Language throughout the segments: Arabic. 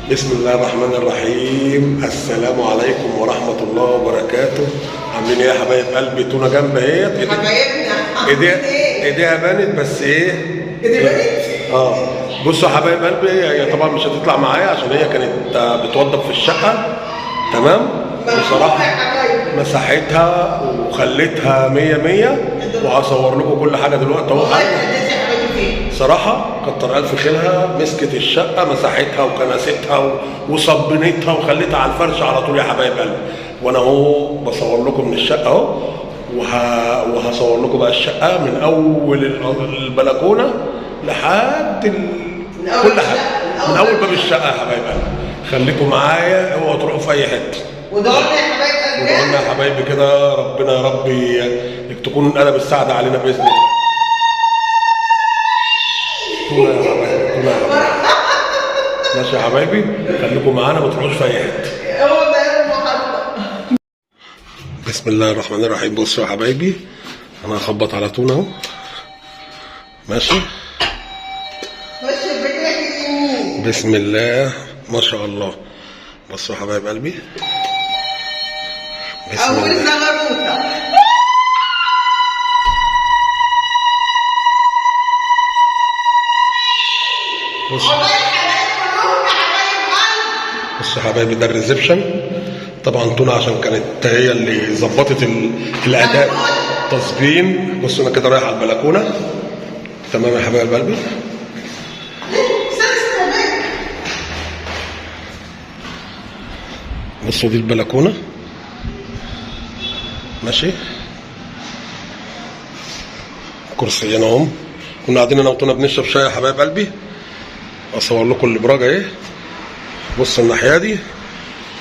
بسم الله الرحمن الرحيم. السلام عليكم ورحمة الله وبركاته. عاملين ايه يا حبايب قلبي؟ تونه جنب اهيت. حبايبنا ايديها بانت بس ايه؟ ايدي بانت؟ بصوا يا حبايب قلبي، هي طبعا مش هتطلع معايا عشان هي كانت بتوضب في الشقة. تمام؟ بصراحة مساحتها وخليتها 100 وهصور لكم كل حاجة دلوقتي اهو. صراحة كتر ألف خيرها، مسكت الشقة مساحتها وكنستها وصبنتها وخليتها على الفرش على طول يا حبايب قلبي. وأنا أهو بصور لكم من الشقة أهو، وهصور لكم بقى الشقة من أول البلكونة لحد كل حاجة، من أول باب الشقة يا حبايب قلبي. خليكم معايا، اوعوا تروحوا في أي حتة. ودعوا لنا يا حبايب قلبي، ودعوا لنا يا حبايبي كده، ربنا يا رب تكون قلب السعادة علينا بإذن الله. ماشي يا حبايبي، خليكم معانا ما تروحوش في اي حته. هو ده المحطة. بسم الله الرحمن الرحيم. بصوا يا حبايبي، انا هخبط على تونه اهو. ماشي خش برجلك اليمين. بسم الله ما شاء الله. بصوا يا حبايب قلبي، بسم اول الله. زغروطه. بصوا بصوا يا حبايبي، ده الريسبشن. طبعا تونه عشان كانت هي اللي ظبطت الاداء تصبين. بصوا انا كده رايح على البلكونه. تمام يا حبايب قلبي. بصوا دي البلكونه. ماشي، كرسيين اهم. كنا قاعدين انا وتونه بنشرب شاي يا حبايب قلبي. اصور لكم الابراج اهي. بصوا الناحيه دي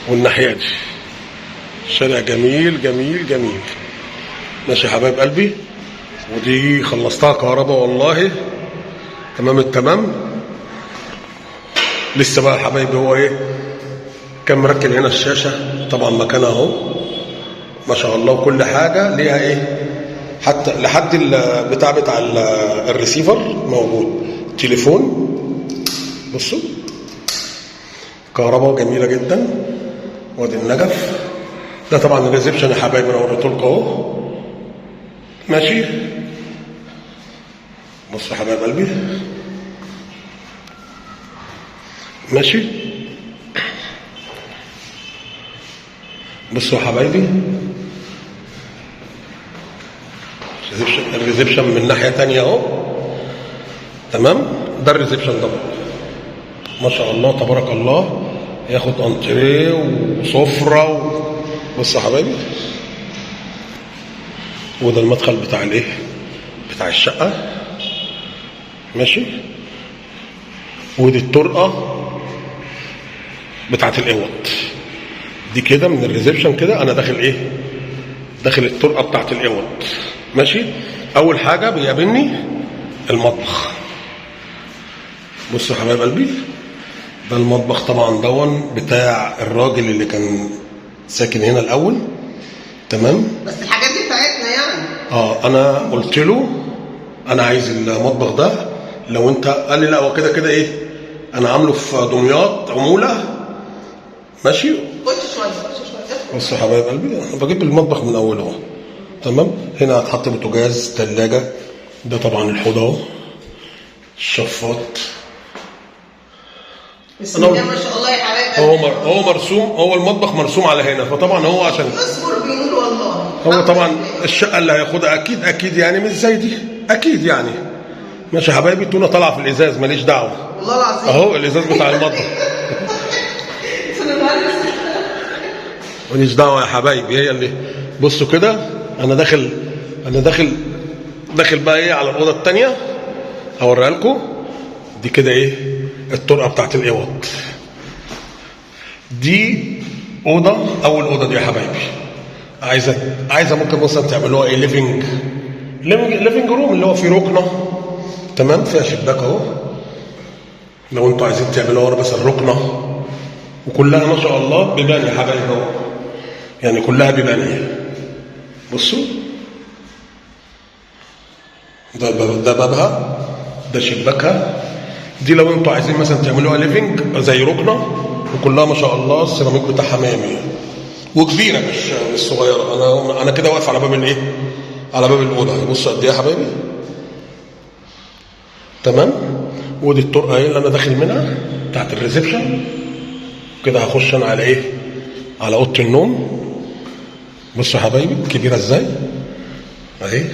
والناحيه دي، شارع جميل جميل جميل. ماشي يا حبايب قلبي. ودي خلصتها كهرباء والله تمام التمام. لسه بقى يا حبايبي هو ايه، كان مركب هنا الشاشه طبعا مكانها اهو ما شاء الله، وكل حاجه ليها ايه، حتى لحد بتاع الريسيفر موجود، تليفون. بصوا كهرباء جميله جدا. وادي النجف ده طبعا الريسبشن يا حبايبي، انا وريته لكم اهو. ماشي، بصوا يا حبايب قلبي. ماشي، بصوا يا حبايبي، الريسبشن من ناحيه تانية اهو. تمام، ده الريسبشن ده ما شاء الله تبارك الله، ياخد انتريه وسفره بصوا يا حبايبي، وده المدخل بتاع الايه، بتاع الشقه. ماشي، ودي الطرقه بتاعت الاوض دي كده من الريسبشن كده. انا داخل ايه، داخل الطرقه بتاعت الاوض. ماشي، اول حاجه بيقابلني المطبخ. بصوا يا حبايب قلبي، ده المطبخ طبعا دون بتاع الراجل اللي كان ساكن هنا الاول. تمام، بس الحاجات دي بتاعتنا يعني. انا قلت له انا عايز المطبخ ده، لو انت قال لي لا هو كده كده ايه، انا عامله في دمياط عموله. ماشي، خش شويه. بصوا يا حبايب قلبي، انا بجيب المطبخ من اوله اهو. تمام، هنا هتحط بوتاجاز، ثلاجه، ده طبعا الحوض اهو، الشفاط. بسم الله ما شاء الله يا حبايبي. هو مرسوم، هو المطبخ مرسوم على هنا، فطبعا هو عشان اصبر بيقولوا والله. هو طبعا الشقه اللي هياخدها اكيد يعني مش زي دي اكيد يعني. ماشي يا حبايبي، التونه طالعه في الازاز ماليش دعوه. والله العظيم اهو الازاز بتاع المطبخ. ماليش دعوه يا حبايبي، هي اللي بصوا كده. انا داخل بقى ايه على الاوضه الثانيه، اوريها لكم. دي كده ايه، الطرقه بتاعت الاوض دي. اوضه، اول اوضه دي يا حبايبي، عايزه ممكن مثلا تعملوها ايه، ليفنج روم اللي هو فيه ركنه. تمام، فيها شباك اهو لو انتوا عايزين تعملوها ورا بس الركنه. وكلها ما شاء الله بيبان يا حبايبي اهو، يعني كلها بيبان اهي. بصوا ده بابها، ده شباكها. دي لو انتوا عايزين مثلا تعملوها ليفنج زي ركنه وكلها ما شاء الله السيراميك بتاعها 100 100 وكبيره مش صغيره. انا كده واقف على باب الايه؟ على باب الاوضه. بص قد ايه يا حبايبي. تمام. ودي الطرقه ايه اللي انا داخل منها بتاعت الريسبشن. كده هخش انا على ايه؟ على اوضه النوم. بصوا يا حبايبي كبيره ازاي اهي.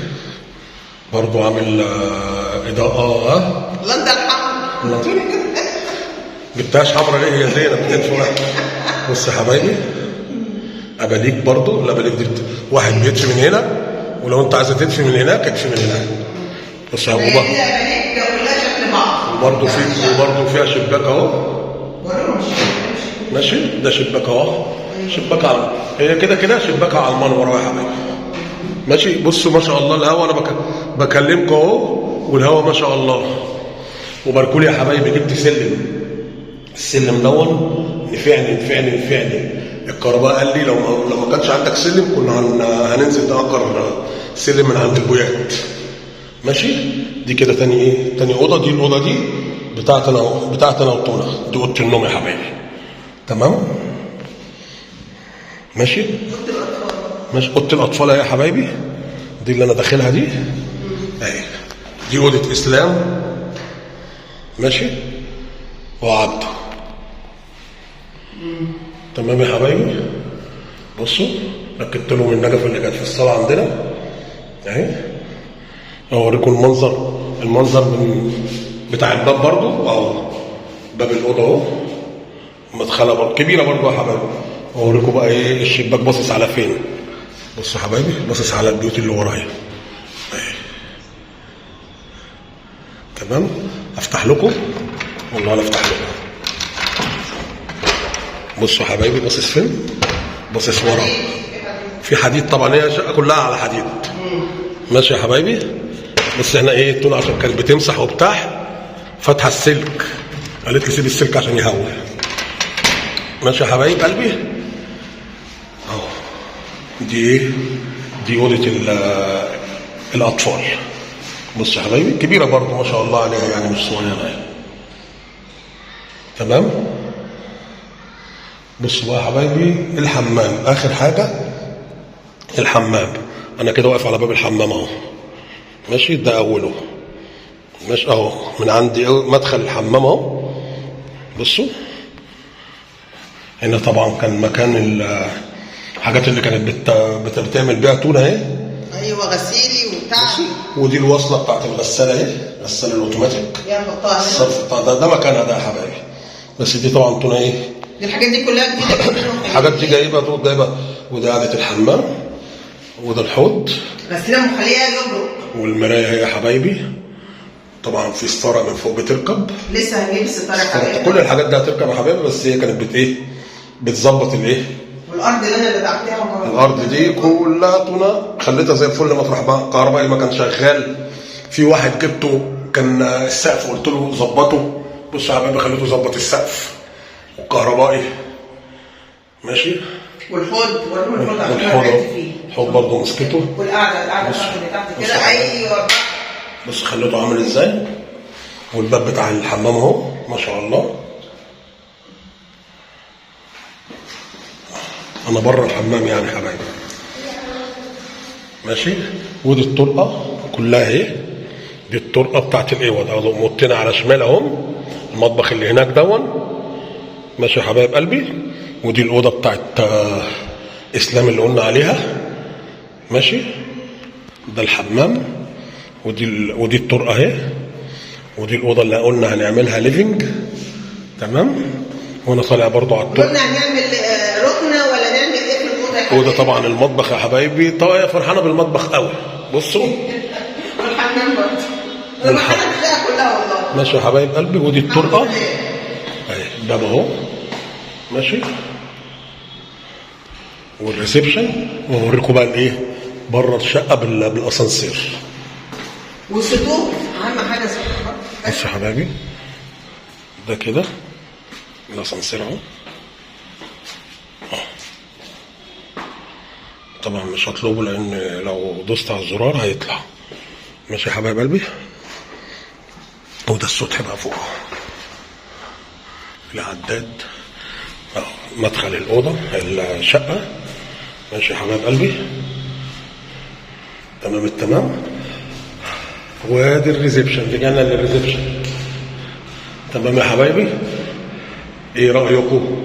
برضو عامل اضاءه. لندا الحمر. جبتهاش حمرا ليه؟ هي زينه بتدفع. بص يا حبايبي اباليك برضو. الاباليك دي واحد بيدفي من هنا، ولو انت عايزه تدفي من هناك ادفي من هناك. بص يا ابو بكر وبرضه فيها شباك اهو. ماشي. ده شباك اهو. شباك على هي كده شباكها على المنور اهو يا حبايبي. ماشي. بصوا ما شاء الله الهوا انا بكلمكم اهو، والهوا ما شاء الله. وباركولي يا حبايبي جبت السلم دون نفعني. الكهرباء قال لي لو ما كانش عندك سلم كنا هننزل نأجر سلم من عند البويات. ماشي. دي كده تاني اوضه. دي الاوضه دي بتاعتنا وطونه. دي اوضه النوم يا حبايبي. تمام. ماشي. اوضه الاطفال اهي يا حبايبي. دي اللي انا داخلها دي اهي. دي اوضه اسلام. ماشي. وعبده. تمام يا حبايبي. بصوا ركبت لهم النجفه اللي كانت في الصاله عندنا اهي. اوريكم المنظر بتاع الباب برضو اهو. باب الاوضه اهو. مدخله برضو كبيره برضو يا حبايبي. اوريكم بقى ايه الشباك باصص على فين. بصوا يا حبايبي باصص على البيوت اللي ورايا اهي. تمام. افتح لكم والله انا افتح لكم. بصوا يا حبايبي باصص فين؟ باصص ورا. في حديد طبعا. هي الشقه كلها على حديد. ماشي يا حبايبي. بس احنا ايه التونه عشان كانت بتمسح وبتاع فاتحه السلك. قالت لي سيب السلك عشان يهوى. ماشي يا حبايب قلبي اهو. دي اوضه الاطفال. بص يا حبايبي كبيره برضو ما شاء الله عليها يعني مش صغيره. تمام. بصوا بقى يا حبايبي الحمام اخر حاجه. الحمام انا كده واقف على باب الحمام اهو. ماشي. ده اوله. ماشي اهو من عندي مدخل الحمام اهو. بصوا هنا طبعا كان مكان الحاجات اللي كانت بتعمل بيها تونه اهي. ايوه غسيلي وبتاع. ودي الوصله بتاعت الغساله اهي. الغساله الاوتوماتيك. الصرف بتاع ده مكانها ده يا حبايبي. بس دي طبعا تونه ايه. دي الحاجات دي كلها جديده. الحاجات دي جايبه. وده قاعده الحمام. وده الحوض. غسيله مخليها يبرق. والمرايه اهي يا حبايبي. طبعا في ستاره من فوق بتركب. لسه هنجيب الستاره يا حبايبي. كل الحاجات دي هتركب يا حبايبي. بس هي كانت بتظبط الايه. والارض اللي انا بدعتها الارض دي كلها تونه. خليتها زي الفل. مطرح بقى الكهربائي ما كان شغال. في واحد جبته كان السقف قلت له ظبطه. بص يا حبايبي خليته يظبط السقف والكهربائي. ماشي. والحوض الحوض برضه مسكته. والقعده اللي تحت كده. ايوه بص خليته عامل ازاي. والباب بتاع الحمام اهو ما شاء الله. انا بره الحمام يعني حبايبي. ماشي. ودي الطرقه كلها اهي. دي الطرقه بتاعت الاوض اهو. موتنا على شمال اهو. المطبخ اللي هناك دون. ماشي يا حبايب قلبي. ودي الاوضه بتاعت اسلام اللي قلنا عليها. ماشي. ده الحمام. ودي الطرقه اهي. ودي الاوضه اللي قلنا هنعملها ليفنج. تمام. وانا طالع برضو على الطرق. قلنا هنعمل ركنه ولا نعمل ايه في الاوضه؟ وده طبعا المطبخ يا حبايبي. طبعا فرحانه بالمطبخ قوي. بصوا والحمام برضه. الحمام كلها والله. ماشي يا حبايب قلبي. ودي الطرقه اهي. الباب اهو. ماشي. والريسبشن. واوريكم بقى الايه بره الشقه بالاسانسير. والسطوح اهم حاجه السطوح. بصوا يا حبايبي ده كده الاسانسير اهو. طبعا مش هطلبه لان لو دوست على الزرار هيطلع. ماشي يا حبايب قلبي. وده السطح بقى فوق العداد. مدخل الأوضة الشقة. ماشي يا حبايب قلبي، تمام التمام. وادي الريسبشن، رجعنا للريسبشن. تمام يا حبايبي، ايه رأيكم؟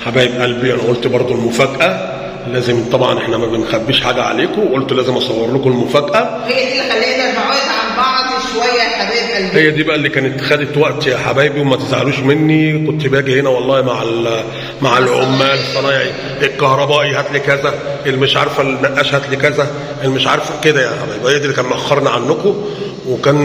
حبايب قلبي انا قلت برضو المفاجأة لازم، طبعا احنا ما بنخبيش حاجة عليكم، وقلت لازم اصور لكم المفاجأة. هي دي اللي خلينا نبعد عن بعض شوية يا حبايب قلبي. هي دي بقى اللي كانت خدت وقت يا حبايبي، وما تزعلوش مني. كنت باجي هنا والله مع العمال الصنايعي، الكهربائي هات لي كذا، اللي مش عارفه النقاش هات لي كذا، اللي مش عارفه كده يا حبايبي. هي دي اللي كان مأخرنا عنكم وكان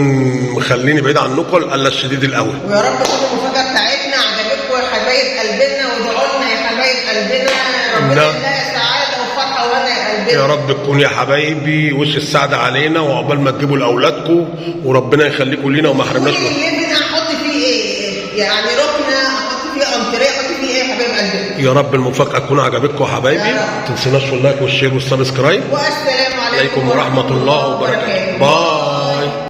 مخليني بعيد عنكم القلة الشديد القوي. ويا رب تكون المفاجأة بتاعتنا عجبتكم يا حبايب قلبنا، وادعوا لنا يا حبايب قلبنا، ربنا يدينا سعادة وفرحة وانا يا قلبنا. يا رب تكون يا حبايبي وش السعادة علينا، وعقبال ما تجيبوا لأولادكم، وربنا يخليكم لينا وما يحرمناش منكم. الليفن احط فيه ايه؟ يعني ركنة احط فيه انتريه، احط فيه ايه يا حبايب قلبنا؟ يا رب المفاجأة تكون عجبتكم يا حبايبي. ما تنسوناش اللايك والشير والسبسكرايب. والسلام عليكم ورحمة الله وبركاته. باي.